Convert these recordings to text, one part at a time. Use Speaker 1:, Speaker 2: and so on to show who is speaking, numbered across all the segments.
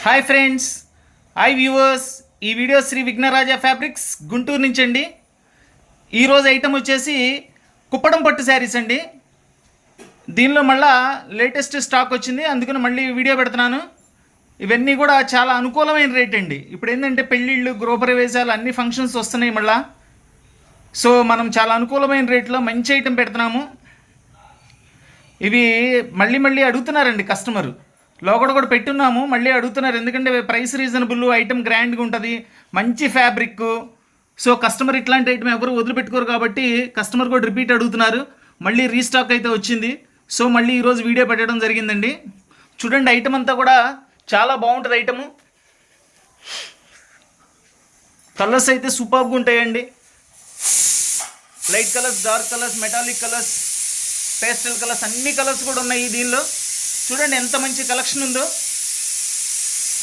Speaker 1: Hi friends, hi viewers. ఈ video Shri Vighnaraja fabrics Guntur నుంచి అండి. ఈరోజు ఐటమ్ వచ్చేసి కుప్పడం పట్టు శారీస్ అండి. దీనిలో మళ్ళా లేటెస్ట్ స్టాక్ వచ్చింది, అందుకని మళ్ళీ వీడియో పెడుతున్నాను. ఇవన్నీ కూడా చాలా అనుకూలమైన రేట్ అండి. ఇప్పుడు ఏంటంటే పెళ్ళిళ్ళు, గృహప్రవేశాలు అన్ని ఫంక్షన్స్ వస్తున్నాయి మళ్ళా. సో మనం చాలా అనుకూలమైన రేట్లో మంచి ఐటమ్ పెడుతున్నాము. ఇవి మళ్ళీ మళ్ళీ అడుగుతున్నారండి కస్టమరు. లోగడ కూడా పెట్టున్నాము, మళ్ళీ అడుగుతున్నారు. ఎందుకంటే ప్రైస్ రీజనబుల్, ఐటమ్ గ్రాండ్గా ఉంటుంది, మంచి ఫ్యాబ్రిక్. సో కస్టమర్ ఇట్లాంటి ఐటమ్ ఎవరు వదిలిపెట్టుకోరు కాబట్టి కస్టమర్ కూడా రిపీట్ అడుగుతున్నారు. మళ్ళీ రీస్టాక్ అయితే వచ్చింది. సో మళ్ళీ ఈరోజు వీడియో పెట్టడం జరిగిందండి. చూడండి, ఐటమ్ అంతా కూడా చాలా బాగుంటుంది. ఐటము కలర్స్ అయితే సూపర్గా ఉంటాయండి. Light colours, dark colours, metallic colours, pastel colours, అన్ని కలర్స్ కూడా ఉన్నాయి దీనిలో. చూడండి ఎంత మంచి కలెక్షన్ ఉందో.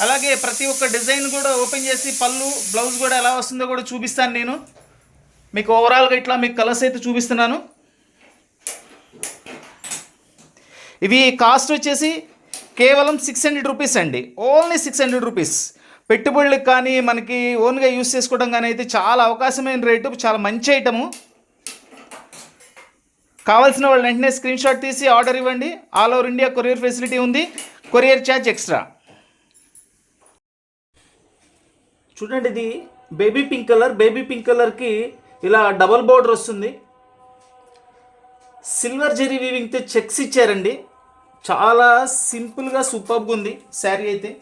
Speaker 1: అలాగే ప్రతి ఒక్క డిజైన్ కూడా ఓపెన్ చేసి పళ్ళు, బ్లౌజ్ కూడా ఎలా వస్తుందో కూడా చూపిస్తాను నేను మీకు. ఓవరాల్గా ఇట్లా మీకు కలర్స్ అయితే చూపిస్తున్నాను. ఇవి కాస్ట్ వచ్చేసి కేవలం 600 రూపీస్ అండి. Only 600 rupees. పెట్టుబడులకు కానీ మనకి ఓన్గా యూస్ చేసుకోవడం కానీ అయితే చాలా అవకాశమైన రేటు, చాలా మంచి ఐటము. కావాల్సిన వాళ్ళు వెంటనే స్క్రీన్ షాట్ తీసి ఆర్డర్ ఇవ్వండి. All over India courier facility ఉంది, కొరియర్ ఛార్జ్ ఎక్స్ట్రా. చూడండి, ఇది baby pink colour. Baby pink కలర్కి ఇలా డబల్ బోర్డర్ వస్తుంది. సిల్వర్ జెరీ వీవింగ్తో చెక్స్ ఇచ్చారండి. చాలా సింపుల్గా సూపర్గా ఉంది శారీ అయితే.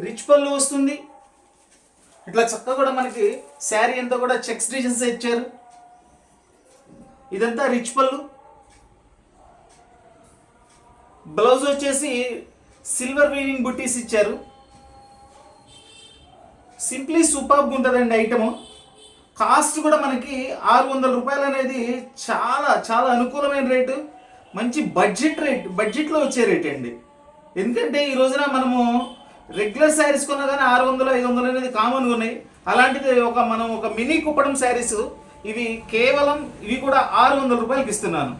Speaker 1: రిచ్ పళ్ళు వస్తుంది. ఇట్లా చక్కగా కూడా మనకి శారీ అంతా కూడా చెక్స్ డిజైన్స్ ఇచ్చారు. ఇదంతా రిచ్ పళ్ళు. బ్లౌజ్ వచ్చేసి సిల్వర్ వీవింగ్ బుట్టీస్ ఇచ్చారు. సింప్లీ సూపర్గా ఉంటుందండి ఐటము. కాస్ట్ కూడా మనకి 600 రూపాయలు అనేది చాలా చాలా అనుకూలమైన రేటు. మంచి బడ్జెట్ రేట్, బడ్జెట్లో వచ్చే రేట్ అండి. ఎందుకంటే ఈ రోజున మనము రెగ్యులర్ శారీస్ కొన్నా కానీ 600, 500 అనేది కామన్గా ఉన్నాయి. అలాంటిది మనం ఒక మినీ కుప్పడం శారీస్ ఇవి కేవలం ఇవి కూడా 600 రూపాయలకి ఇస్తున్నాను.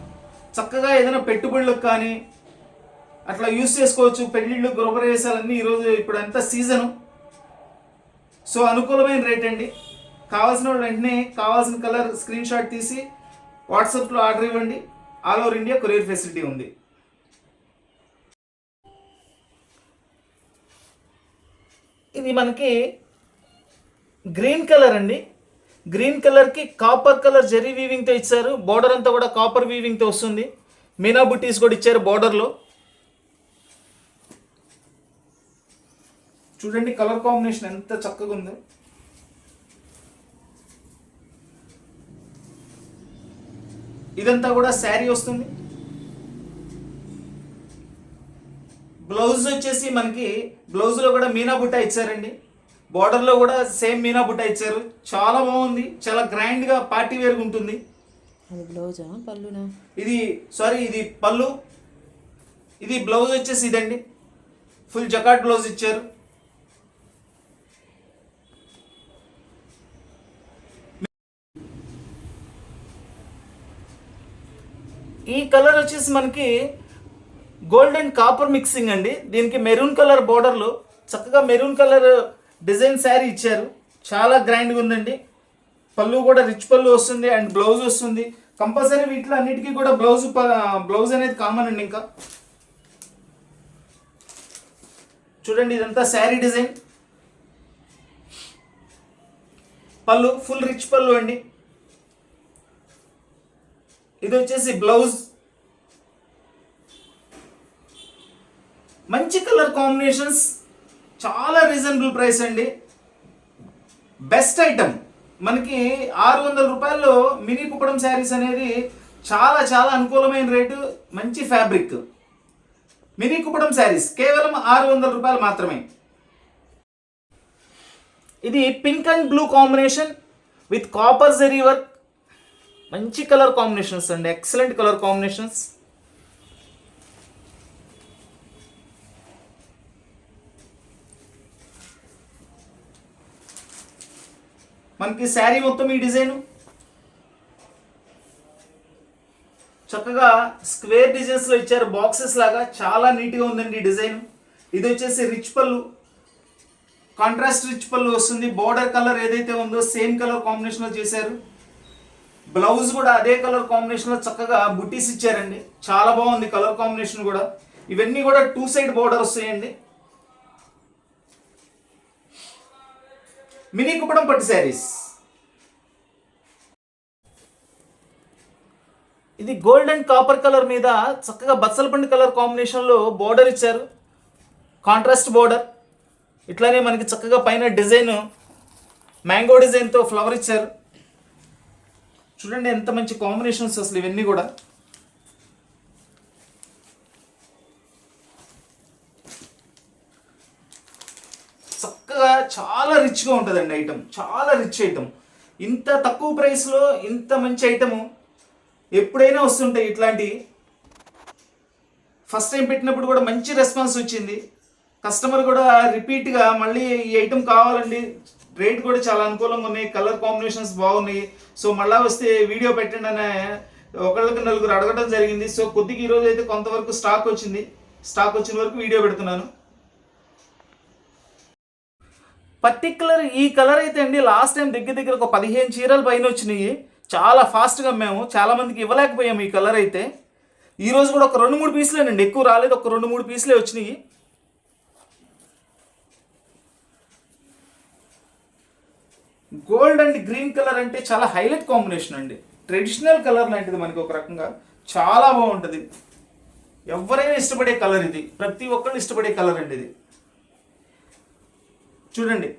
Speaker 1: చక్కగా ఏదైనా పెట్టుబడులకు కానీ అట్లా యూస్ చేసుకోవచ్చు. పెళ్ళిళ్ళు, గృహప్రవేశాలన్నీ ఈరోజు ఇప్పుడు అంతా సీజను. సో అనుకూలమైన రేట్ అండి. కావాల్సిన వాళ్ళు వెంటనే కావాల్సిన కలర్ స్క్రీన్ షాట్ తీసి వాట్సాప్లో ఆర్డర్ ఇవ్వండి. All over India courier facility ఉంది. ఇది మనకి గ్రీన్ కలర్ అండి. గ్రీన్ కలర్కి కాపర్ కలర్ జెరీ వీవింగ్తో ఇచ్చారు. బార్డర్ అంతా కూడా కాపర్ వీవింగ్తో వస్తుంది. మీనా బుట్టీస్ కూడా ఇచ్చారు బార్డర్లో. చూడండి కలర్ కాంబినేషన్ ఎంత చక్కగా ఉందో. ఇదంతా కూడా శారీ వస్తుంది. బ్లౌజ్ వచ్చేసి మనకి బ్లౌజ్లో కూడా మీనా బుట్ట ఇచ్చారండి. బార్డర్లో కూడా సేమ్ మీనా బుట్ట ఇచ్చారు. చాలా బాగుంది, చాలా గ్రాండ్గా పార్టీ వేర్గా ఉంటుంది. ఇది పళ్ళు. ఇది బ్లౌజ్ వచ్చేసి ఇదండి, ఫుల్ జకాట్ బ్లౌజ్ ఇచ్చారు. ఈ కలర్ వచ్చేసి మనకి గోల్డ్ అండ్ కాపర్ మిక్సింగ్ అండి. దీనికి మెరూన్ కలర్ బార్డర్లో చక్కగా మెరూన్ కలర్ డిజైన్ శారీ ఇచ్చారు. చాలా గ్రాండ్గా ఉందండి. పళ్ళు కూడా రిచ్ పళ్ళు వస్తుంది అండ్ బ్లౌజ్ వస్తుంది. కంపల్సరీ వీటిలో అన్నిటికీ కూడా బ్లౌజ్ అనేది కామన్ అండి. ఇంకా చూడండి, ఇదంతా శారీ డిజైన్. పళ్ళు ఫుల్ రిచ్ పళ్ళు అండి. ఇది వచ్చేసి బ్లౌజ్. మంచి కలర్ కాంబినేషన్స్, చాలా రీజనబుల్ ప్రైస్ అండి. Best item. మనకి 600 రూపాయల్లో మినీ కుప్పడం శారీస్ అనేది చాలా చాలా అనుకూలమైన రేటు, మంచి ఫ్యాబ్రిక్. మినీ కుప్పడం శారీస్ కేవలం 600 రూపాయలు మాత్రమే. ఇది pink and blue combination with copper zari work. మంచి కలర్ కాంబినేషన్స్ అండి, ఎక్సలెంట్ కలర్ కాంబినేషన్స్. మనకి శారీ మొత్తం ఈ డిజైన్ చక్కగా స్క్వేర్ డిజైన్స్ లో ఇచ్చారు, బాక్సెస్ లాగా చాలా నీట్గా ఉందండి ఈ డిజైన్. ఇది వచ్చేసి రిచ్ పళ్ళు, కాంట్రాస్ట్ రిచ్ పళ్ళు వస్తుంది. బోర్డర్ కలర్ ఏదైతే ఉందో సేమ్ కలర్ కాంబినేషన్ లో చేశారు. బ్లౌజ్ కూడా అదే కలర్ కాంబినేషన్ లో చక్కగా బుట్టీస్ ఇచ్చారండి, చాలా బాగుంది కలర్ కాంబినేషన్ కూడా. ఇవన్నీ కూడా 2 సైడ్ బోర్డర్ వస్తాయండి. మినీ కుప్పడం పట్టు శారీస్. ఇది గోల్డ్ అండ్ కాపర్ కలర్ మీద చక్కగా బచ్చలపండు కలర్ కాంబినేషన్ లో బోర్డర్ ఇచ్చారు, కాంట్రాస్ట్ బోర్డర్. ఇట్లానే మనకి చక్కగా పైన డిజైన్ మ్యాంగో డిజైన్తో ఫ్లవర్ ఇచ్చారు. చూడండి ఎంత మంచి కాంబినేషన్స్ అసలు ఇవన్నీ కూడా. చక్కగా చాలా రిచ్గా ఉంటుందండి ఐటమ్, చాలా రిచ్ ఐటమ్. ఇంత తక్కువ ప్రైస్లో ఇంత మంచి ఐటము ఎప్పుడైనా వస్తుంటాయి ఇట్లాంటి. ఫస్ట్ టైం పెట్టినప్పుడు కూడా మంచి రెస్పాన్స్ వచ్చింది. కస్టమర్ కూడా రిపీట్గా మళ్ళీ ఈ ఐటమ్ కావాలండి, రేట్ కూడా చాలా అనుకూలంగా ఉన్నాయి, కలర్ కాంబినేషన్స్ బాగున్నాయి, సో మళ్ళీ వస్తే వీడియో పెట్టండి అని ఒకళ్ళకి 4 అడగడం జరిగింది. సో కొద్దిగా ఈరోజు అయితే కొంతవరకు స్టాక్ వచ్చింది, స్టాక్ వచ్చిన వరకు వీడియో పెడుతున్నాను. పర్టికులర్ ఈ కలర్ అయితే అండి లాస్ట్ టైం దగ్గర దగ్గర ఒక 15 చీరలు పైన వచ్చినాయి. చాలా ఫాస్ట్గా మేము చాలామందికి ఇవ్వలేకపోయాము ఈ కలర్ అయితే. ఈరోజు కూడా ఒక 2-3 పీసులేనండి, ఎక్కువ రాలేదు, ఒక 2-3 పీసులే వచ్చినాయి. గోల్డ్ అండ్ గ్రీన్ కలర్ అంటే చాలా హైలైట్ కాంబినేషన్ అండి, ట్రెడిషనల్ కలర్ లాంటిది మనకి ఒక రకంగా చాలా బాగుంటుంది. ఎవరైనా ఇష్టపడే కలర్ ఇది, ప్రతి ఒక్కళ్ళు ఇష్టపడే కలర్ అండి ఇది. చూడండి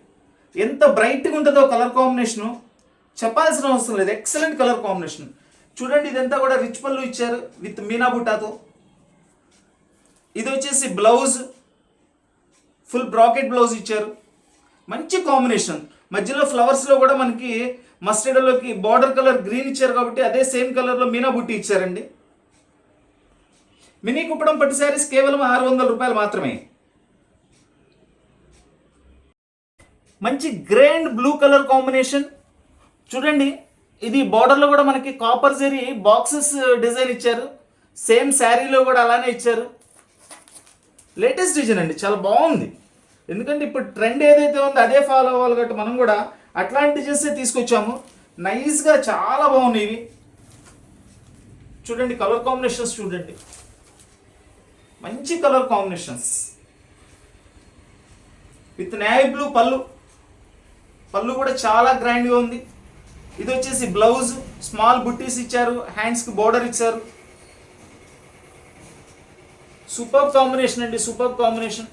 Speaker 1: ఎంత బ్రైట్గా ఉంటుందో కలర్ కాంబినేషను, చెప్పాల్సిన అవసరం లేదు, ఎక్సలెంట్ కలర్ కాంబినేషన్. చూడండి ఇదంతా కూడా రిచ్ పళ్ళు ఇచ్చారు విత్ మీనా బుట్టాతో. ఇది వచ్చేసి బ్లౌజ్, ఫుల్ బ్రాకెట్ బ్లౌజ్ ఇచ్చారు, మంచి కాంబినేషన్. మధ్యలో ఫ్లవర్స్లో కూడా మనకి మస్టర్డ్లోకి బార్డర్ కలర్ గ్రీన్ ఇచ్చారు కాబట్టి అదే సేమ్ కలర్లో మీనా బుట్టి ఇచ్చారండి. మినీ కుప్పడం పట్టు శారీస్ కేవలం 600 రూపాయలు మాత్రమే. మంచి grey and blue colour combination. చూడండి ఇది బార్డర్లో కూడా మనకి కాపర్ జరీ బాక్సెస్ డిజైన్ ఇచ్చారు, సేమ్ శారీలో కూడా అలానే ఇచ్చారు. లేటెస్ట్ డిజైన్ అండి, చాలా బాగుంది. ఎందుకంటే ఇప్పుడు ట్రెండ్ ఏదైతే ఉందో అదే ఫాలో అవ్వాలి కాబట్టి మనం కూడా అట్లాంటి డిజైన్సే తీసుకొచ్చాము. నైస్గా చాలా బాగున్నాయి ఇవి. చూడండి కలర్ కాంబినేషన్స్, చూడండి మంచి colour combinations with navy blue పళ్ళు. పళ్ళు కూడా చాలా గ్రాండ్గా ఉంది. ఇది వచ్చేసి బ్లౌజ్, స్మాల్ బుట్టీస్ ఇచ్చారు, హ్యాండ్స్కి బోర్డర్ ఇచ్చారు. సూపర్ కాంబినేషన్ అండి, సూపర్ కాంబినేషన్.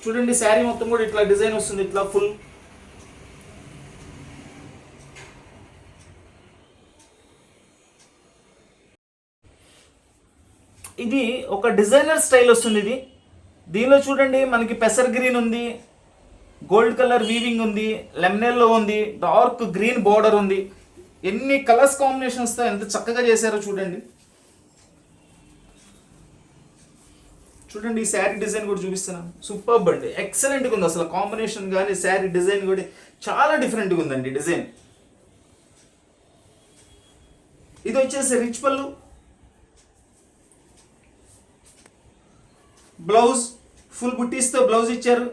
Speaker 1: చూడండి శారీ మొత్తం కూడా ఇట్లా డిజైన్ వస్తుంది, ఇట్లా ఫుల్. ఇది ఒక డిజైనర్ స్టైల్ వస్తుంది ఇది. దీనిలో చూడండి మనకి పెసర్ గ్రీన్ ఉంది, గోల్డ్ కలర్ వీవింగ్ ఉంది, లెమనెల్లో ఉంది, డార్క్ గ్రీన్ బోర్డర్ ఉంది. ఎన్ని కలర్స్ కాంబినేషన్స్తో ఎంత చక్కగా చేశారో చూడండి. చూడండి ఈ శారీ డిజైన్ కూడా చూపిస్తున్నాను, సూపర్బ్ అండి, ఎక్సలెంట్గా ఉంది అసలు. కాంబినేషన్ కానీ శారీ డిజైన్ కూడా చాలా డిఫరెంట్గా ఉందండి డిజైన్. ఇది వచ్చేసి రిచ్ పళ్ళు, బ్లౌజ్ ఫుల్ బుట్టీస్తో బ్లౌజ్ ఇచ్చారు.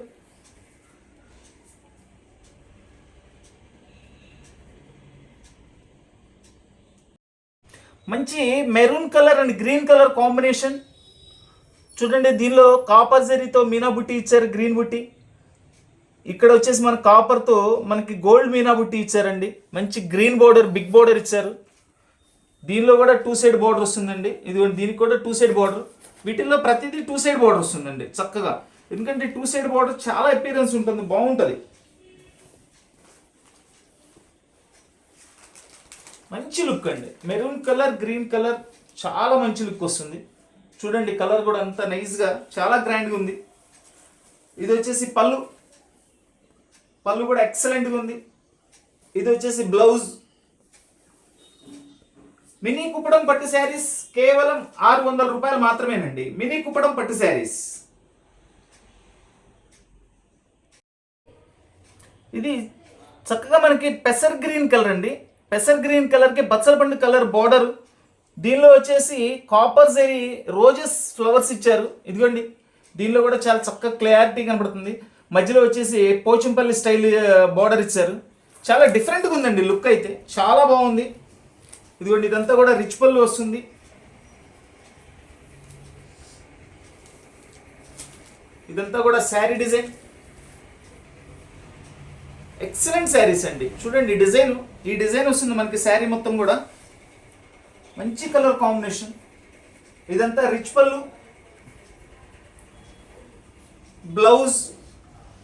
Speaker 1: మంచి maroon colour and green colour combination. చూడండి దీనిలో కాపర్ జరీతో మీనా బుట్టి ఇచ్చారు, గ్రీన్ బుట్టి. ఇక్కడ వచ్చేసి మన కాపర్తో మనకి గోల్డ్ మీనా బుట్టి ఇచ్చారండి, మంచి గ్రీన్ బోర్డర్, బిగ్ బోర్డర్ ఇచ్చారు. దీనిలో కూడా 2 సైడ్ బోర్డర్ వస్తుందండి. ఇది దీనికి కూడా 2 సైడ్ బోర్డర్. వీటిల్లో ప్రతిదీ 2 సైడ్ బోర్డర్ వస్తుందండి చక్కగా, ఎందుకంటే 2 సైడ్ బోర్డర్ చాలా అపీరెన్స్ ఉంటుంది, బాగుంటుంది. మంచి లుక్ అండి, మెరూన్ కలర్ గ్రీన్ కలర్ చాలా మంచి లుక్ వస్తుంది. చూడండి కలర్ కూడా అంత నైస్గా చాలా గ్రాండ్గా ఉంది. ఇది వచ్చేసి పళ్ళు, పళ్ళు కూడా ఎక్సలెంట్గా ఉంది. ఇది వచ్చేసి బ్లౌజ్. మినీ కుప్పడం పట్టు శారీస్ కేవలం 600 రూపాయలు మాత్రమేనండి. మినీ కుప్పడం పట్టు శారీస్. ఇది చక్కగా మనకి పెసర్ గ్రీన్ కలర్ అండి. పెసర్ గ్రీన్ కలర్కి బచ్చల పండు కలర్ బార్డర్. దీనిలో వచ్చేసి కాపర్ జరీ రోజెస్ ఫ్లవర్స్ ఇచ్చారు. ఇదిగోండి, దీనిలో కూడా చాలా చక్కగా క్లారిటీ కనబడుతుంది. మధ్యలో వచ్చేసి పోచంపల్లి స్టైల్ బార్డర్ ఇచ్చారు. చాలా డిఫరెంట్గా ఉందండి లుక్ అయితే, చాలా బాగుంది. ఇదిగోండి, ఇదంతా కూడా రిచ్ పళ్ళు వస్తుంది. ఇదంతా కూడా శారీ డిజైన్. ఎక్సలెంట్ శారీస్ అండి. చూడండి ఈ డిజైన్ వస్తుంది మనకి శారీ మొత్తం కూడా. మంచి కలర్ కాంబినేషన్. ఇదంతా రిచ్ పళ్ళు. బ్లౌజ్,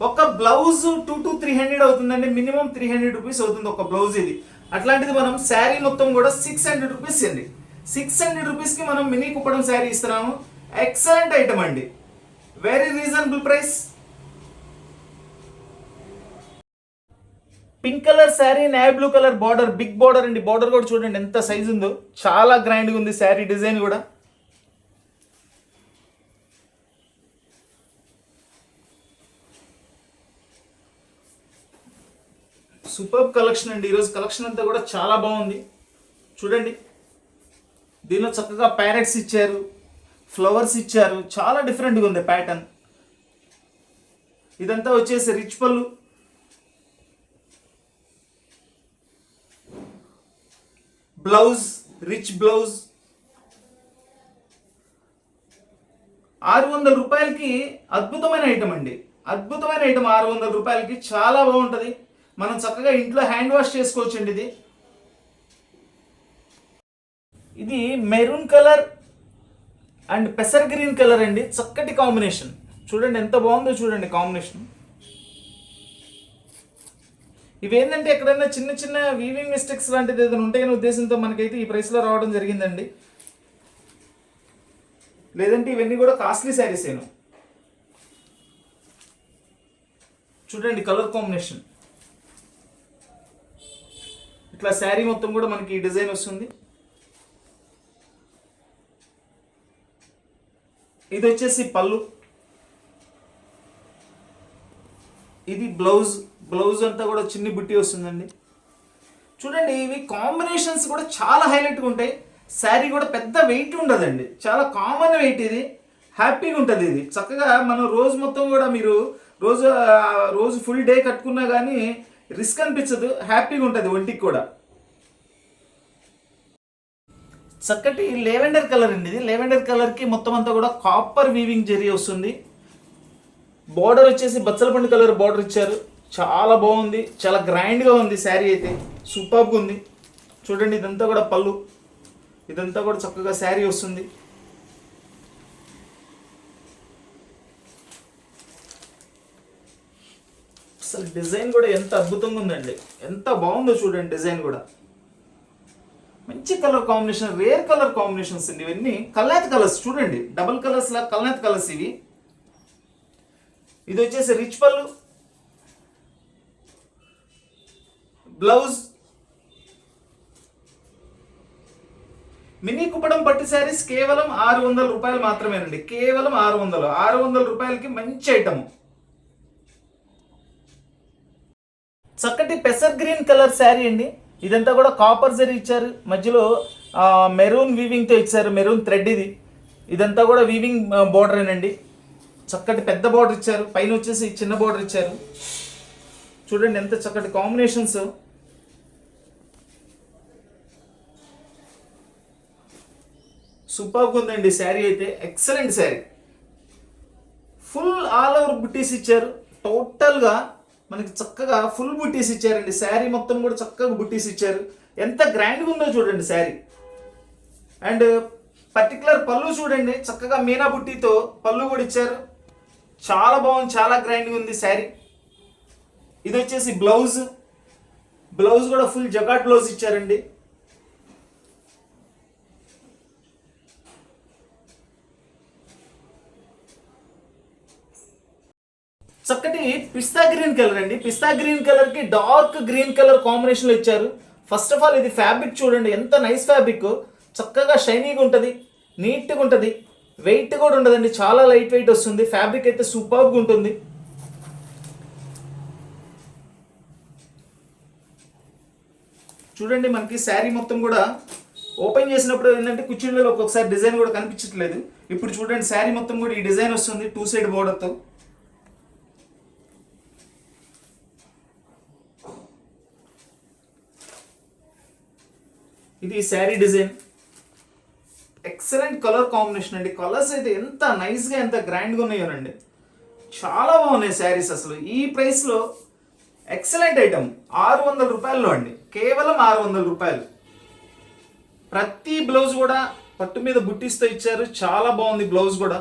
Speaker 1: ఒక బ్లౌజ్ 200 to 300 అవుతుందండి. మినిమం 300 రూపీస్ అవుతుంది ఒక బ్లౌజ్ ఇది. అట్లాంటిది మనం శారీ మొత్తం కూడా 600 రూపీస్ అండి. 600 రూపీస్కి మనం మినీ కుప్పడం శారీ ఇస్తున్నాము. ఎక్సలెంట్ ఐటమ్ అండి, very reasonable price. Pink colour sari, navy blue colour border, big border అండి. బార్డర్ కూడా చూడండి ఎంత సైజు ఉందో, చాలా గ్రాండ్గా ఉంది శారీ డిజైన్ కూడా. సూపర్ కలెక్షన్ అండి. ఈరోజు కలెక్షన్ అంతా కూడా చాలా బాగుంది. చూడండి, దీనిలో చక్కగా ప్యారెట్స్ ఇచ్చారు, ఫ్లవర్స్ ఇచ్చారు, చాలా డిఫరెంట్గా ఉంది ప్యాటర్న్. ఇదంతా వచ్చేసి రిచ్ పళ్ళు. Blouse, rich blouse. 600 రూపాయలకి అద్భుతమైన ఐటమ్ అండి, అద్భుతమైన ఐటమ్. 600 రూపాయలకి చాలా బాగుంటుంది. మనం చక్కగా ఇంట్లో హ్యాండ్ వాష్ చేసుకోవచ్చు అండి. ఇది మెరూన్ కలర్ అండ్ పెసర్ గ్రీన్ కలర్ అండి. చక్కటి కాంబినేషన్. చూడండి ఎంత బాగుందో చూడండి కాంబినేషన్. ఇవేంటంటే ఎక్కడైనా చిన్న చిన్న వీవింగ్ మిస్టేక్స్ లాంటిది ఏదైనా ఉంటాయనే ఉద్దేశంతో మనకైతే ఈ ప్రైస్లో రావడం జరిగిందండి. లేదంటే ఇవన్నీ కూడా కాస్ట్లీ శారీస్ ఏను. చూడండి కలర్ కాంబినేషన్. ఇట్లా శారీ మొత్తం కూడా మనకి ఈ డిజైన్ వస్తుంది. ఇది వచ్చేసి పళ్ళు. ఇది బ్లౌజ్. బ్లౌజ్ అంతా కూడా చిన్ని బుట్టి వస్తుందండి. చూడండి, ఇవి కాంబినేషన్స్ కూడా చాలా హైలైట్గా ఉంటాయి. శారీ కూడా పెద్ద వెయిట్ ఉండదండి, చాలా కామన్ వెయిట్. ఇది హ్యాపీగా ఉంటుంది. ఇది చక్కగా మనం రోజు మొత్తం కూడా మీరు రోజు ఫుల్ డే కట్టుకున్నా కానీ రిస్క్ అనిపించదు, హ్యాపీగా ఉంటుంది ఒంటికి కూడా. చక్కటి లెవెండర్ కలర్ అండి. ఇది లెవెండర్ కలర్కి మొత్తం అంతా కూడా కాపర్ వీవింగ్ జరీ వస్తుంది. బార్డర్ వచ్చేసి బచ్చల పండు కలర్ బార్డర్ ఇచ్చారు. చాలా బాగుంది, చాలా గ్రాండ్గా ఉంది శారీ అయితే, సూపర్గా ఉంది. చూడండి, ఇదంతా కూడా పళ్ళు. ఇదంతా కూడా చక్కగా శారీ వస్తుంది. అసలు డిజైన్ కూడా ఎంత అద్భుతంగా ఉందండి, ఎంత బాగుందో చూడండి డిజైన్ కూడా. మంచి colour combination, rare colour combinations అండి ఇవన్నీ. కల్నేత కలర్స్ చూడండి, డబుల్ కలర్స్ లా కల్నేత కలర్స్ ఇవి. ఇది వచ్చేసి రిచ్ పళ్ళు. బ్లౌజ్. మినీ కుప్పడం పట్టు శారీస్ కేవలం 600 రూపాయలు మాత్రమేనండి, కేవలం 600 రూపాయలకి మంచి ఐటమ్. చక్కటి పెసర్ గ్రీన్ కలర్ శారీ అండి. ఇదంతా కూడా కాపర్ జరీ ఇచ్చారు, మధ్యలో మెరూన్ వీవింగ్తో ఇచ్చారు, మెరూన్ థ్రెడ్ ఇది. ఇదంతా కూడా వీవింగ్ బోర్డరేనండి. చక్కటి పెద్ద బోర్డర్ ఇచ్చారు, పైన వచ్చేసి చిన్న బోర్డర్ ఇచ్చారు. చూడండి ఎంత చక్కటి కాంబినేషన్స్. సూపర్గా ఉందండి శారీ అయితే, excellent sari. Full all over బుట్టీస్ ఇచ్చారు. టోటల్గా మనకి చక్కగా ఫుల్ బుట్టీస్ ఇచ్చారండి. శారీ మొత్తం కూడా చక్కగా బుట్టీస్ ఇచ్చారు. ఎంత గ్రాండ్గా ఉందో చూడండి శారీ. అండ్ పర్టికులర్ పళ్ళు చూడండి, చక్కగా మీనా బుట్టీతో పళ్ళు కూడా ఇచ్చారు. చాలా బాగుంది, చాలా గ్రాండ్గా ఉంది శారీ. ఇది వచ్చేసి బ్లౌజ్. బ్లౌజ్ కూడా ఫుల్ జగాట్ బ్లౌజ్ ఇచ్చారండి. చక్కటి పిస్తా గ్రీన్ కలర్ అండి. పిస్తా గ్రీన్ కలర్ కి డార్క్ గ్రీన్ కలర్ కాంబినేషన్ లో ఇచ్చారు. ఫస్ట్ ఆఫ్ ఆల్ ఇది ఫ్యాబ్రిక్ చూడండి ఎంత నైస్ ఫ్యాబ్రిక్, చక్కగా షైనీగా ఉంటుంది, నీట్గా ఉంటుంది, వెయిట్ కూడా ఉండదండి, చాలా లైట్ వెయిట్ వస్తుంది. ఫ్యాబ్రిక్ అయితే సూపర్గా ఉంటుంది. చూడండి మనకి శారీ మొత్తం కూడా ఓపెన్ చేసినప్పుడు ఏంటంటే కుర్చీలలో ఒక్కొక్కసారి డిజైన్ కూడా కనిపించట్లేదు. ఇప్పుడు చూడండి శారీ మొత్తం కూడా ఈ డిజైన్ వస్తుంది 2 సైడ్ బోర్డర్తో. ఇది sari design. Excellent colour combination అండి. కలర్స్ అయితే ఎంత నైస్గా ఎంత గ్రాండ్గా ఉన్నాయోనండి. చాలా బాగున్నాయి శారీస్. అసలు ఈ ప్రైస్లో ఎక్సలెంట్ ఐటమ్. 600 రూపాయల్లో అండి, కేవలం 600 రూపాయలు. ప్రతి బ్లౌజ్ కూడా పట్టు మీద బుట్టిస్తో ఇచ్చారు. చాలా బాగుంది బ్లౌజ్ కూడా.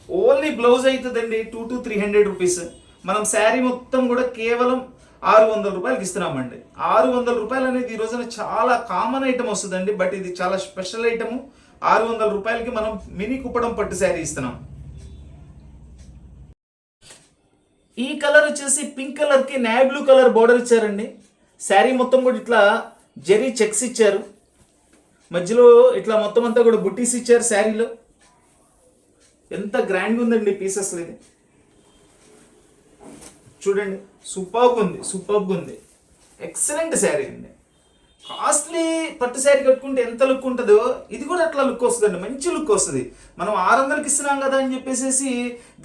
Speaker 1: ఓన్లీ బ్లౌజ్ అవుతుందండి 200 to 300 రూపీస్. మనం శారీ మొత్తం కూడా కేవలం 600 రూపాయలకి ఇస్తున్నామండి. 600 రూపాయలు అనేది ఈ రోజున చాలా కామన్ ఐటమ్ వస్తుందండి, బట్ ఇది చాలా స్పెషల్ ఐటమ్. 600 రూపాయలకి మనం మినీ కుప్పడం పట్టు శారీ ఇస్తున్నాం. ఈ కలర్ వచ్చేసి పింక్ కలర్కి నేవీ బ్లూ కలర్ బోర్డర్ ఇచ్చారండి. శారీ మొత్తం కూడా ఇట్లా జెరీ చెక్స్ ఇచ్చారు. మధ్యలో ఇట్లా మొత్తం అంతా కూడా బుట్టీస్ ఇచ్చారు శారీలో. ఎంత గ్రాండ్గా ఉందండి పీస్ అసలు. ఇది చూడండి, సూపర్గా ఉంది. ఎక్సలెంట్ శారీ అండి. కాస్ట్లీ పట్టు శారీ కట్టుకుంటే ఎంత లుక్ ఉంటుందో ఇది కూడా అట్లా లుక్ వస్తుందండి. మంచి లుక్ వస్తుంది. మనం 600కి ఇస్తున్నాం కదా అని చెప్పేసి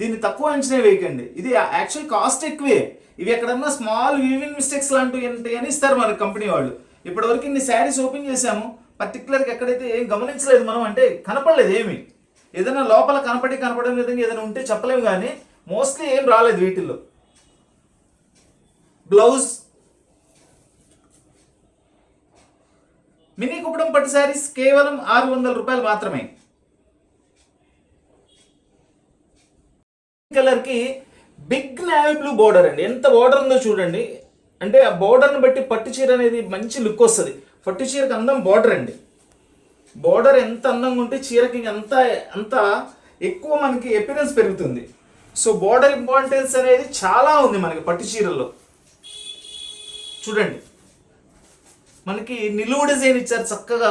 Speaker 1: దీన్ని తక్కువ అంచనా వేయకండి. ఇది యాక్చువల్ కాస్ట్ ఎక్కువే. ఇవి ఎక్కడన్నా స్మాల్ వీవింగ్ మిస్టేక్స్ లాంటివి అని ఇస్తారు మన కంపెనీ వాళ్ళు. ఇప్పటివరకు ఇన్ని శారీస్ ఓపెన్ చేసాము, పర్టికులర్గా ఎక్కడైతే ఏం గమనించలేదు మనం, అంటే కనపడలేదు ఏమి. ఏదైనా లోపల కనపడని విధంగా ఏదైనా ఉంటే చెప్పలేము, కానీ మోస్ట్లీ ఏం రాలేదు వీటిల్లో. బ్లౌజ్ మినీ కుప్పడం పట్టు శారీస్ కేవలం 600 రూపాయలు మాత్రమే. కలర్కి బిగ్ నేవీ బ్లూ బోర్డర్ అండి. ఎంత బోర్డర్ ఉందో చూడండి. అంటే ఆ బోర్డర్ని బట్టి పట్టు చీర అనేది మంచి లుక్ వస్తుంది. పట్టు చీరకు అందం బోర్డర్ అండి. బోర్డర్ ఎంత అందంగా ఉంటే చీరకి అంత ఎక్కువ మనకి అపిరెన్స్ పెరుగుతుంది. సో బోర్డర్ ఇంపార్టెన్స్ అనేది చాలా ఉంది మనకి పట్టు చీరల్లో. చూడండి, మనకి నిలువు డిజైన్ ఇచ్చారు చక్కగా,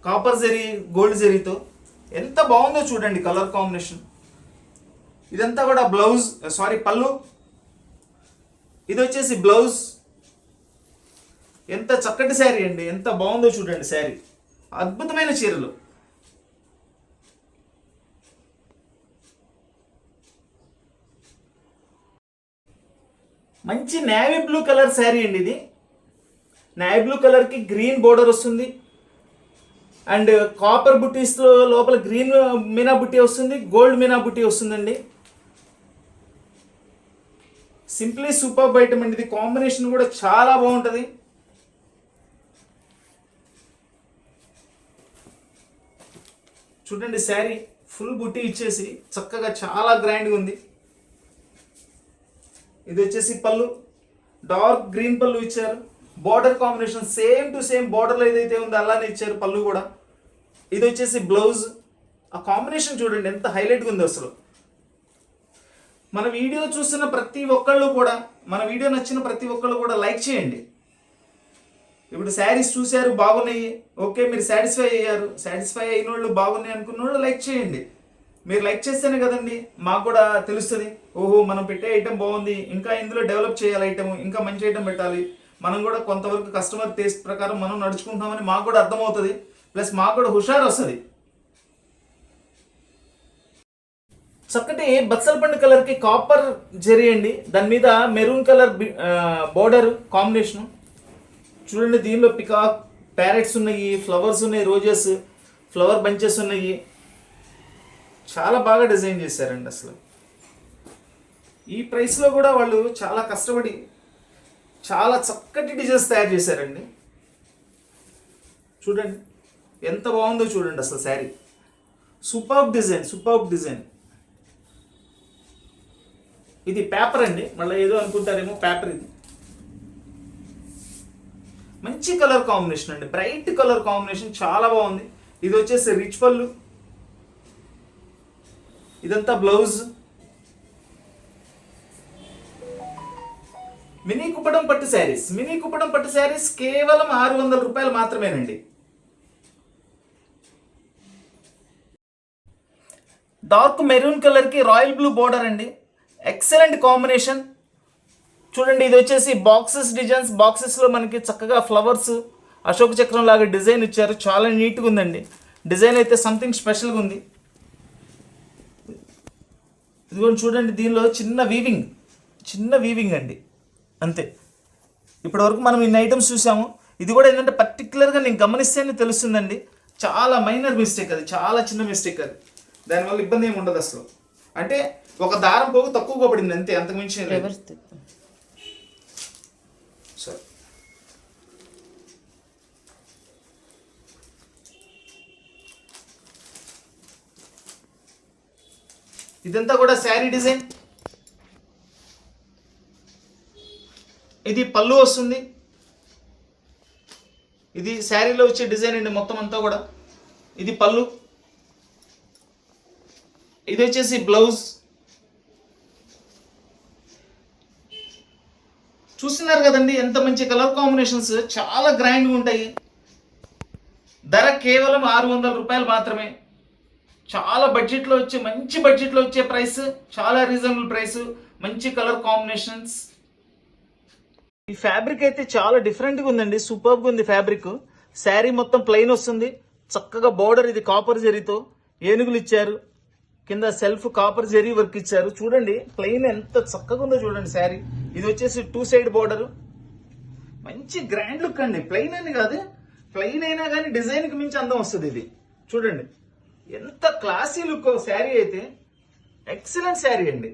Speaker 1: కాపర్ జరీ గోల్డ్ జరీతో. ఎంత బాగుందో చూడండి కలర్ కాంబినేషన్. ఇదంతా కూడా పళ్ళు. ఇది వచ్చేసి బ్లౌజ్. ఎంత చక్కటి శారీ అండి, ఎంత బాగుందో చూడండి శారీ. అద్భుతమైన చీరలు. మంచి నేవీ బ్లూ కలర్ శారీ అండి ఇది. నేవీ బ్లూ కలర్కి గ్రీన్ బోర్డర్ వస్తుంది, అండ్ కాపర్ బుట్టీస్లో లోపల గ్రీన్ మీనా బుట్టి వస్తుంది, గోల్డ్ మీనా బుట్టి వస్తుందండి. సింప్లీ సూపర్ ఐటమ్ అండి. ఇది కాంబినేషన్ కూడా చాలా బాగుంటుంది. చూడండి, శారీ ఫుల్ బుట్టి ఇచ్చేసి చక్కగా చాలా గ్రాండ్గా ఉంది. ఇది వచ్చేసి పళ్ళు, డార్క్ గ్రీన్ పళ్ళు ఇచ్చారు. Border combination same to same బార్డర్లో ఏదైతే ఉందో అలానే ఇచ్చారు పళ్ళు కూడా. ఇది వచ్చేసి బ్లౌజ్. ఆ కాంబినేషన్ చూడండి ఎంత హైలైట్గా ఉందో అసలు. మన వీడియో చూస్తున్న ప్రతి ఒక్కళ్ళు కూడా, మన వీడియో నచ్చిన ప్రతి ఒక్కళ్ళు కూడా లైక్ చేయండి. ఇప్పుడు శారీస్ చూశారు, బాగున్నాయి, ఓకే, మీరు సాటిస్ఫై అయ్యారు. సాటిస్ఫై అయిన వాళ్ళు, బాగున్నాయి అనుకున్న వాళ్ళు లైక్ చేయండి. మీరు లైక్ చేస్తేనే కదండి మాకు కూడా తెలుస్తుంది, ఓహో మనం పెట్టే ఐటెం బాగుంది, ఇంకా ఇందులో డెవలప్ చేయాలి ఐటెం, ఇంకా మంచి ఐటెం పెట్టాలి, మనం కూడా కొంతవరకు కస్టమర్ టేస్ట్ ప్రకారం మనం నడుచుకుంటామని మాకు కూడా అర్థమవుతుంది. ప్లస్ మాకు కూడా హుషారు వస్తుంది. చక్కటి బత్సలపండు కలర్కి కాపర్ జరీ అండి. దాని మీద మెరూన్ కలర్ బోర్డర్ కాంబినేషను. చూడండి, దీనిలో పికాక్ ప్యారెట్స్ ఉన్నాయి, ఫ్లవర్స్ ఉన్నాయి, రోజెస్ ఫ్లవర్ బంచెస్ ఉన్నాయి. చాలా బాగా డిజైన్ చేశారండి అసలు. ఈ ప్రైస్లో కూడా వాళ్ళు చాలా కష్టపడి చాలా చక్కటి డిజైన్స్ తయారు చేశారండి. చూడండి ఎంత బాగుందో చూడండి అసలు శారీ. Superb design. ఇది పేపర్ అండి, మళ్ళీ ఏదో అనుకుంటారేమో, పేపర్ ఇది. మంచి కలర్ కాంబినేషన్ అండి, బ్రైట్ కలర్ కాంబినేషన్, చాలా బాగుంది. ఇది వచ్చేసి రిచ్ పళ్ళు. ఇదంతా బ్లౌజ్. మినీ కుప్పడం పట్టు శారీస్ కేవలం 600 రూపాయలు మాత్రమేనండి. డార్క్ మెరూన్ కలర్కి రాయల్ బ్లూ బోర్డర్ అండి. Excellent combination. చూడండి, ఇది వచ్చేసి బాక్సెస్ డిజైన్స్. బాక్సెస్లో మనకి చక్కగా ఫ్లవర్స్ అశోక చక్రం లాగా డిజైన్ ఇచ్చారు, చాలా నీట్గా ఉందండి. డిజైన్ అయితే సంథింగ్ స్పెషల్గా ఉంది. ఇదిగోండి చూడండి, దీనిలో చిన్న వీవింగ్ అండి, అంతే. ఇప్పటివరకు మనం ఇన్ని ఐటమ్స్ చూసాము. ఇది కూడా ఏంటంటే పర్టికులర్గా నేను గమనిస్తేనే తెలుస్తుందండి, చాలా మైనర్ మిస్టేక్, అది చాలా చిన్న మిస్టేక్. అది దానివల్ల ఇబ్బంది ఏమి ఉండదు అసలు. అంటే ఒక దారం పోగు తక్కువగా పడింది అంతే, అంతకు మించి సరే. ఇదంతా కూడా శారీ డిజైన్. ఇది పళ్ళు వస్తుంది. ఇది శారీలో వచ్చే డిజైన్ అండి మొత్తం అంతా కూడా. ఇది పళ్ళు, ఇది వచ్చేసి బ్లౌజ్. చూస్తున్నారు కదండి ఎంత మంచి కలర్ కాంబినేషన్స్, చాలా గ్రాండ్గా ఉంటాయి. ధర కేవలం 600 రూపాయలు మాత్రమే. చాలా బడ్జెట్లో వచ్చే, మంచి బడ్జెట్లో వచ్చే ప్రైస్, చాలా రీజనబుల్ ప్రైస్, మంచి కలర్ కాంబినేషన్స్. ఈ ఫ్యాబ్రిక్ అయితే చాలా డిఫరెంట్గా ఉందండి, సూపర్గా ఉంది ఫ్యాబ్రిక్. శారీ మొత్తం ప్లెయిన్ వస్తుంది, చక్కగా బోర్డర్ ఇది కాపర్ జరీతో ఏనుగులు ఇచ్చారు, కింద సెల్ఫ్ కాపర్ జరీ వర్క్ ఇచ్చారు. చూడండి ప్లెయిన్ ఎంత చక్కగా ఉందో చూడండి శారీ. ఇది వచ్చేసి 2 సైడ్ బోర్డర్, మంచి గ్రాండ్ లుక్ అండి. ప్లెయిన్ అని కాదు, ప్లెయిన్ అయినా కానీ డిజైన్కి మించి అందం వస్తుంది. ఇది చూడండి ఎంత క్లాసీ లుక్ శారీ అయితే, ఎక్సలెంట్ శారీ అండి.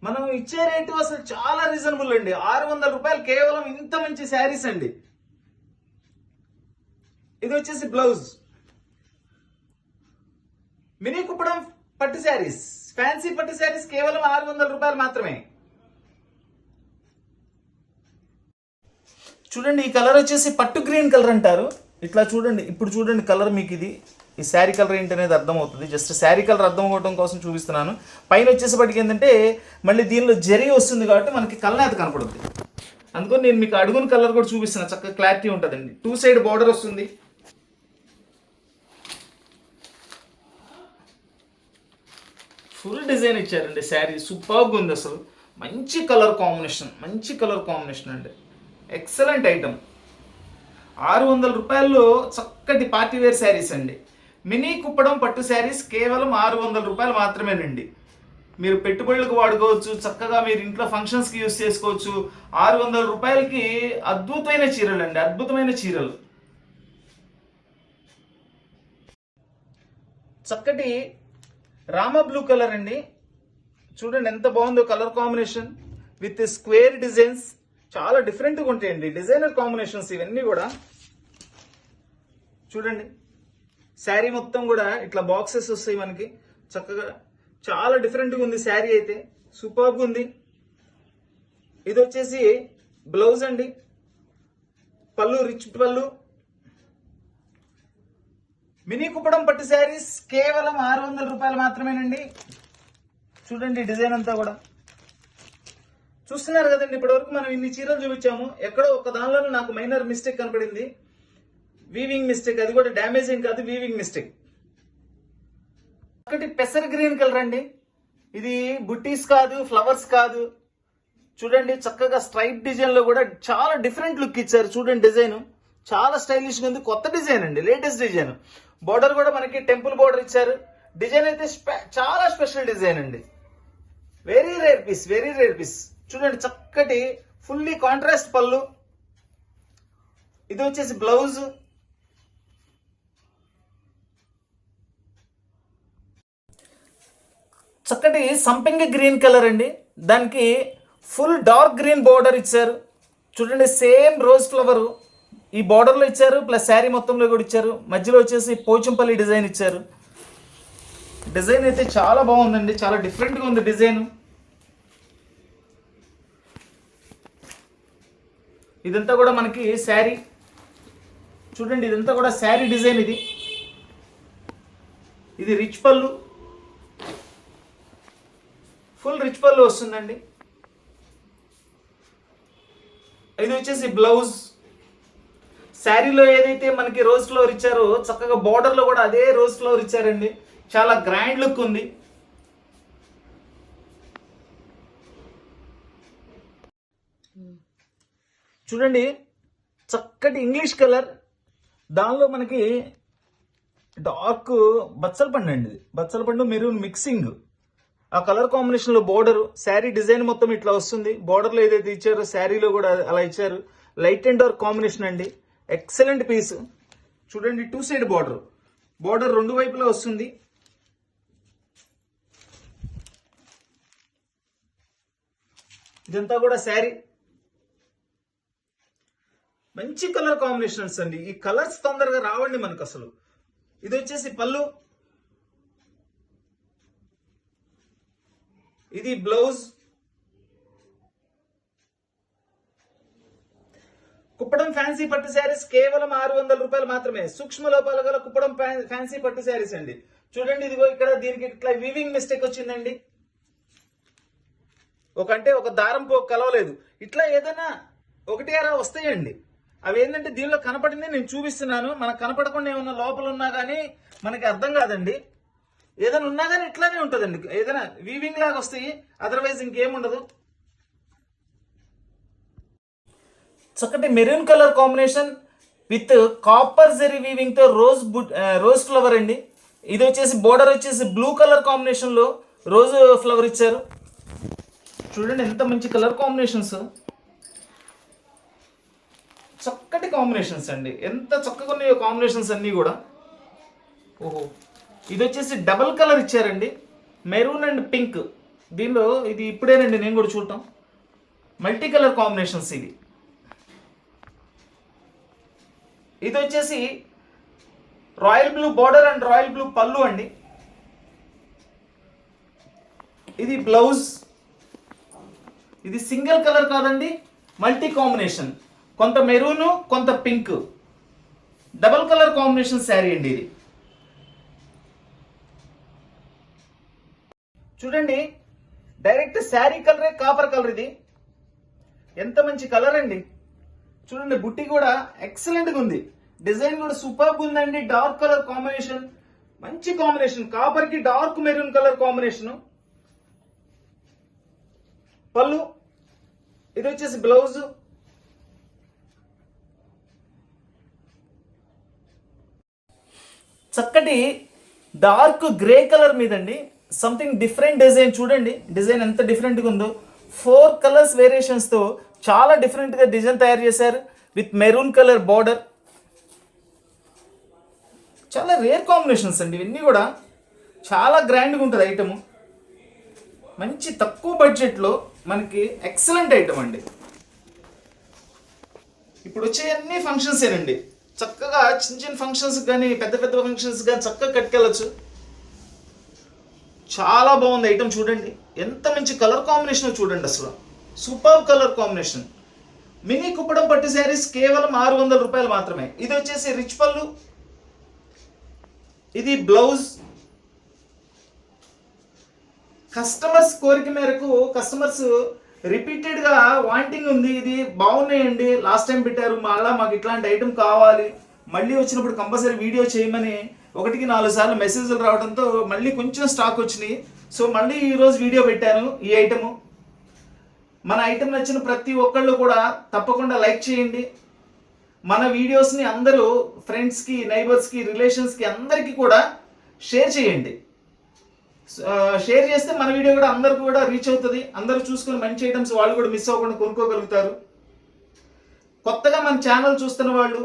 Speaker 1: మనం ఇచ్చే రేటు అసలు చాలా రీజనబుల్ అండి, 600 రూపాయలు కేవలం. ఇంత మంచి శారీస్ అండి. ఇది వచ్చేసి బ్లౌజ్. మినీ కుప్పడం పట్టు శారీస్, ఫ్యాన్సీ పట్టు శారీస్ కేవలం 600 రూపాయలు మాత్రమే. చూడండి ఈ కలర్ వచ్చేసి పట్టు గ్రీన్ కలర్ అంటారు. ఇట్లా చూడండి, ఇప్పుడు చూడండి కలర్ మీకు ఇది, ఈ శారీ కలర్ ఏంటి అనేది అర్థమవుతుంది. జస్ట్ శారీ కలర్ అర్థం అవడం కోసం చూపిస్తున్నాను. పైన వచ్చేసప్పటికి ఏంటంటే మళ్ళీ దీనిలో జరీ వస్తుంది కాబట్టి మనకి కలనేత కనపడుతుంది. అందుకని నేను మీకు అడుగున కలర్ కూడా చూపిస్తున్నాను, చక్కగా క్లారిటీ ఉంటుందండి. 2 సైడ్ బార్డర్ వస్తుంది. ఫుల్ డిజైన్ ఇచ్చారండి శారీ, సూపర్గా ఉంది అసలు. మంచి కలర్ కాంబినేషన్ అండి, ఎక్సలెంట్ ఐటమ్. 600 రూపాయల్లో చక్కటి పార్టీ వేర్ శారీస్ అండి. మినీ కుప్పడం పట్టు శారీస్ కేవలం 600 రూపాయలు మాత్రమేనండి. మీరు పెట్టుబడులకు వాడుకోవచ్చు, చక్కగా మీరు ఇంట్లో ఫంక్షన్స్కి యూజ్ చేసుకోవచ్చు. 600 రూపాయలకి అద్భుతమైన చీరలు అండి, అద్భుతమైన చీరలు. చక్కటి రామా బ్లూ కలర్ అండి, చూడండి ఎంత బాగుందో colour combination with square designs. చాలా డిఫరెంట్గా ఉంటాయండి డిజైనర్ కాంబినేషన్స్ ఇవన్నీ కూడా. చూడండి శారీ మొత్తం కూడా ఇట్లా బాక్సెస్ వస్తాయి మనకి, చక్కగా చాలా డిఫరెంట్గా ఉంది శారీ అయితే, సూపర్గా ఉంది. ఇది వచ్చేసి బ్లౌజ్ అండి, పళ్ళు రిచ్ పళ్ళు. మినీ కుప్పడం పట్టు శారీస్ కేవలం 600 రూపాయలు మాత్రమేనండి. చూడండి డిజైన్ అంతా కూడా చూస్తున్నారు కదండి. ఇప్పటివరకు మనం ఇన్ని చీరలు చూపించాము, ఎక్కడో ఒక దానిలో నాకు మైనర్ మిస్టేక్ కనపడింది, వీవింగ్ మిస్టేక్. అది కూడా డ్యామేజ్ ఏం కాదు, వీవింగ్ మిస్టేక్. ఒకటి పెసర్ గ్రీన్ కలర్ అండి, ఇది బుట్టీస్ కాదు, ఫ్లవర్స్ కాదు. చూడండి చక్కగా స్ట్రైప్ డిజైన్ లో కూడా చాలా డిఫరెంట్ లుక్ ఇచ్చారు. చూడండి డిజైన్ చాలా స్టైలిష్ గా ఉంది, కొత్త డిజైన్ అండి, లేటెస్ట్ డిజైన్. బోర్డర్ కూడా మనకి టెంపుల్ బోర్డర్ ఇచ్చారు. డిజైన్ అయితే చాలా స్పెషల్ డిజైన్ అండి, వెరీ రేర్ పీస్. చూడండి చక్కటి ఫుల్లీ కాంట్రాస్ట్ పళ్ళు. ఇది వచ్చేసి బ్లౌజ్. చక్కటి సంపింగ గ్రీన్ కలర్ అండి, దానికి ఫుల్ డార్క్ గ్రీన్ బోర్డర్ ఇచ్చారు. చూడండి సేమ్ రోజ్ ఫ్లవర్ ఈ బార్డర్లో ఇచ్చారు, ప్లస్ శారీ మొత్తంలో కూడా ఇచ్చారు. మధ్యలో వచ్చేసి పోచంపల్లి డిజైన్ ఇచ్చారు. డిజైన్ అయితే చాలా బాగుందండి, చాలా డిఫరెంట్గా ఉంది డిజైన్. ఇదంతా కూడా మనకి శారీ. చూడండి ఇదంతా కూడా శారీ డిజైన్. ఇది రిచ్ పళ్ళు, ఫుల్ రిచ్ పళ్ళు వస్తుందండి. ఇది వచ్చేసి బ్లౌజ్. శారీలో ఏదైతే మనకి రోజ్ ఫ్లవర్ ఇచ్చారో చక్కగా బార్డర్లో కూడా అదే రోజ్ ఫ్లవర్ ఇచ్చారండి, చాలా గ్రాండ్ లుక్ ఉంది. చూడండి, చక్కటి ఇంగ్లీష్ కలర్, దానిలో మనకి డార్క్ బచ్చల పండు అండి. బచ్చల పండు మెరూన్ మిక్సింగ్, ఆ కలర్ కాంబినేషన్ లో బోర్డర్, శారీ డిజైన్ మొత్తం ఇట్లా వస్తుంది. బోర్డర్ లో ఏదైతే ఇచ్చారో శారీలో కూడా అలా ఇచ్చారు. లైట్ అండ్ డార్క్ కాంబినేషన్ అండి, ఎక్సలెంట్ పీస్. చూడండి, 2 సైడ్ బోర్డర్, బోర్డర్ 2 వైపులా వస్తుంది. ఇదంతా కూడా శారీ, మంచి కలర్ కాంబినేషన్స్ అండి. ఈ కలర్స్ తొందరగా రావండి మనకు అసలు. ఇది వచ్చేసి పళ్ళు, ఇది బ్లౌజ్. కుప్పడం ఫ్యాన్సీ పట్టు శారీస్ కేవలం 600 రూపాయలు మాత్రమే. సూక్ష్మ లోపాలు గల కుప్పడం ఫ్యాన్సీ పట్టు శారీస్ అండి. చూడండి, ఇదిగో ఇక్కడ దీనికి ఇట్లా వీవింగ్ మిస్టేక్ వచ్చిందండి. ఒక దారం కలవలేదు. ఇట్లా ఏదైనా ఒకటి అరా వస్తాయండి. అవి ఏంటంటే దీనిలో కనపడింది నేను చూపిస్తున్నాను. మనకు కనపడకుండా ఏమన్నా లోపల ఉన్నా కానీ మనకి అర్థం కాదండి. ఏదైనా ఉన్నా కానీ ఇట్లానే ఉంటుందండి. ఏదైనా వీవింగ్ లాగా వస్తాయి, అదర్వైజ్ ఇంకేముండదు. చక్కటి maroon colour combination with copper zari weaving తో రోజ్ ఫ్లవర్ అండి. ఇది వచ్చేసి బోర్డర్ వచ్చేసి బ్లూ కలర్ కాంబినేషన్ లో రోజ్ ఫ్లవర్ ఇచ్చారు. చూడండి ఎంత మంచి కలర్ కాంబినేషన్స్, చక్కటి కాంబినేషన్స్ అండి. ఎంత చక్కగా ఉన్నాయో కాంబినేషన్స్ అన్నీ కూడా. ఓహో, ఇది వచ్చేసి డబల్ కలర్ ఇచ్చారండి, మెరూన్ అండ్ పింక్. దీనిలో ఇది ఇప్పుడేనండి నేను కూడా చూడటం. మల్టీ కలర్ కాంబినేషన్స్ ఇది. ఇది వచ్చేసి royal blue border and royal blue పళ్ళు అండి. ఇది బ్లౌజ్. ఇది సింగిల్ కలర్ కాదండి, మల్టీ కాంబినేషన్. కొంత మెరూన్, కొంత pink, double colour combination sari అండి ఇది. చూడండి, డైరెక్ట్ శారీ కలరే కాపర్ కలర్. ఇది ఎంత మంచి కలర్ అండి. చూడండి, బుట్టి కూడా ఎక్సలెంట్ గా ఉంది, డిజైన్ కూడా సూపర్ ఉందండి. డార్క్ కలర్ కాంబినేషన్, మంచి కాంబినేషన్, కాపర్ కి డార్క్ మెరూన్ కలర్ కాంబినేషన్. పళ్ళు, ఇది వచ్చేసి బ్లౌజ్. చక్కటి డార్క్ గ్రే కలర్ మీదండి సంథింగ్ డిఫరెంట్ డిజైన్. చూడండి డిజైన్ ఎంత డిఫరెంట్గా ఉందో. 4 కలర్స్ వేరియేషన్స్తో చాలా డిఫరెంట్గా డిజైన్ తయారు చేశారు విత్ మెరూన్ కలర్ బార్డర్. చాలా రేర్ కాంబినేషన్స్ అండి ఇవన్నీ కూడా. చాలా గ్రాండ్గా ఉంటుంది ఐటమ్. మంచి తక్కువ బడ్జెట్లో మనకి ఎక్సలెంట్ ఐటమ్ అండి. ఇప్పుడు వచ్చే అన్ని ఫంక్షన్స్ ఏనండి. చక్కగా చిన్న చిన్న ఫంక్షన్స్ కానీ పెద్ద పెద్ద ఫంక్షన్స్ కానీ చక్కగా కట్టుకెళ్ళచ్చు. చాలా బాగుంది ఐటమ్. చూడండి ఎంత మంచి కలర్ కాంబినేషన్ చూడండి, అసలు super colour combination. Mini Kuppadam పట్టు శారీస్ కేవలం 600 రూపాయలు మాత్రమే. ఇది వచ్చేసి రిచ్ పళ్ళు, ఇది బ్లౌజ్. కస్టమర్స్ కోరిక మేరకు కస్టమర్స్ రిపీటెడ్గా వాంటింగ్ ఉంది, ఇది బాగున్నాయండి, లాస్ట్ టైం పెట్టారు, మళ్ళీ మాకు ఇట్లాంటి ఐటమ్ కావాలి, మళ్ళీ వచ్చినప్పుడు కంపల్సరీ వీడియో చేయమని 1-4 సార్లు మెసేజ్లు రావడంతో మళ్ళీ కొంచెం స్టాక్ వచ్చినాయి. సో మళ్ళీ ఈరోజు వీడియో పెట్టాను ఈ ఐటము. మన ఐటమ్ నచ్చిన ప్రతి ఒక్కళ్ళు కూడా తప్పకుండా లైక్ చేయండి. మన వీడియోస్ని అందరూ ఫ్రెండ్స్కి, నైబర్స్కి, రిలేషన్స్కి అందరికీ కూడా షేర్ చేయండి. షేర్ చేస్తే మన వీడియో కూడా అందరికి కూడా రీచ్ అవుతుంది. అందరూ చూసుకుని మంచి ఐటమ్స్ వాళ్ళు కూడా మిస్ అవ్వకుండా కొనుక్కోగలుగుతారు. కొత్తగా మన ఛానల్ చూస్తున్న వాళ్ళు,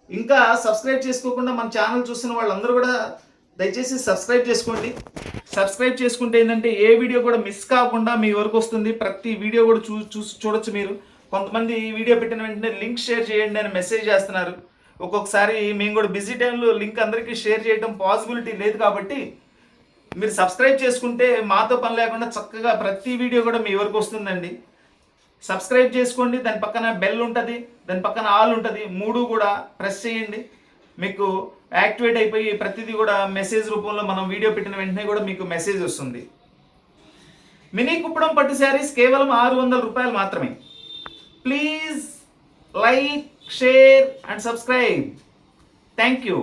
Speaker 1: ఇంకా సబ్స్క్రైబ్ చేసుకోకుండా మన ఛానల్ చూస్తున్న వాళ్ళందరూ కూడా దయచేసి సబ్స్క్రైబ్ చేసుకోండి. సబ్స్క్రైబ్ చేసుకుంటే ఏంటంటే ఏ వీడియో కూడా మిస్ కాకుండా మీ వరకు వస్తుంది. ప్రతి వీడియో కూడా చూడొచ్చు మీరు. కొంతమంది వీడియో పెట్టిన వెంటనే లింక్ షేర్ చేయండి అని మెసేజ్ చేస్తున్నారు. ఒక్కొక్కసారి మేము కూడా బిజీ టైంలో లింక్ అందరికీ షేర్ చేయడం పాసిబిలిటీ లేదు. కాబట్టి మీరు సబ్స్క్రైబ్ చేసుకుంటే మాతో పని లేకుండా చక్కగా ప్రతి వీడియో కూడా మీ వరకు వస్తుందండి. సబ్స్క్రైబ్ చేసుకోండి. దాని పక్కన బెల్ ఉంటుంది, దాని పక్కన ఆల్ ఉంటుంది. 3 కూడా ప్రెస్ చేయండి. మీకు యాక్టివేట్ అయిపోయి ప్రతిదీ కూడా మెసేజ్ రూపంలో మనం వీడియో పెట్టిన వెంటనే కూడా మీకు మెసేజ్ వస్తుంది. మినీ కుప్పడం పట్టు శారీస్ కేవలం 600 రూపాయలు మాత్రమే. Please like, share and subscribe. Thank you.